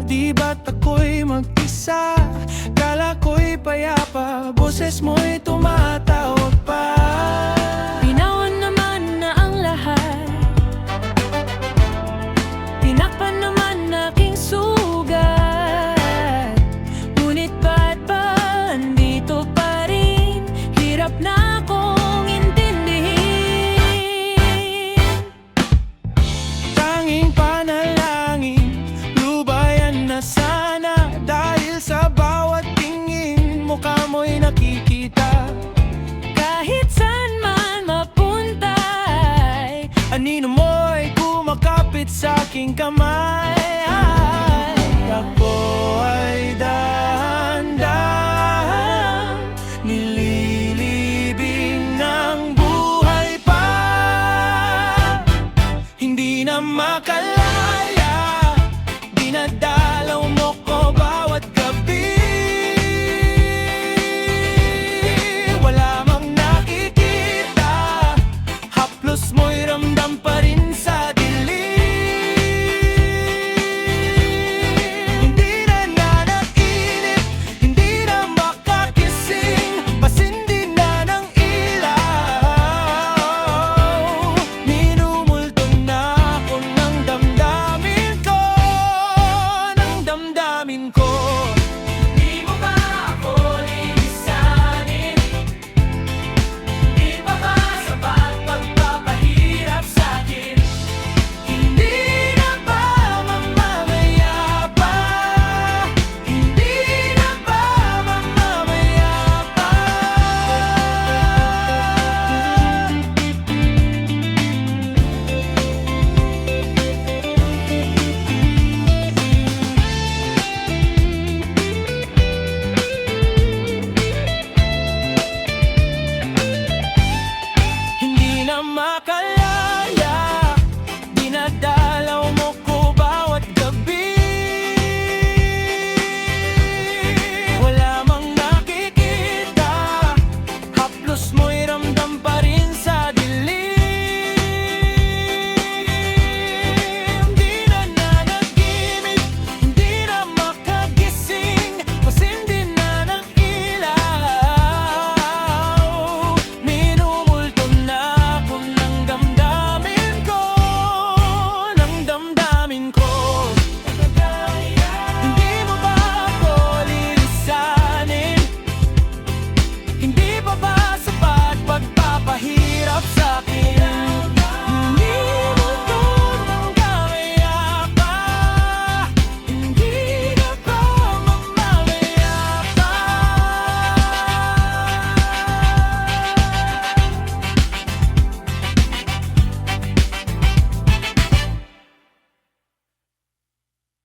Di ba't ako'y mag-isa? Kala ko'y payapa, boses mo'y tumatawag pa. Binawan naman na ang lahat, tinakpan naman aking sugat. Ngunit ba't ba andito pa rin? Hirap na akong intindihin. Tanging panalangin, lubayan na sana. Dahil sa bawat tingin, mukha mo'y nakikita. Kahit saan man mapunta, Anino mo'y kumakapit sa aking kamay.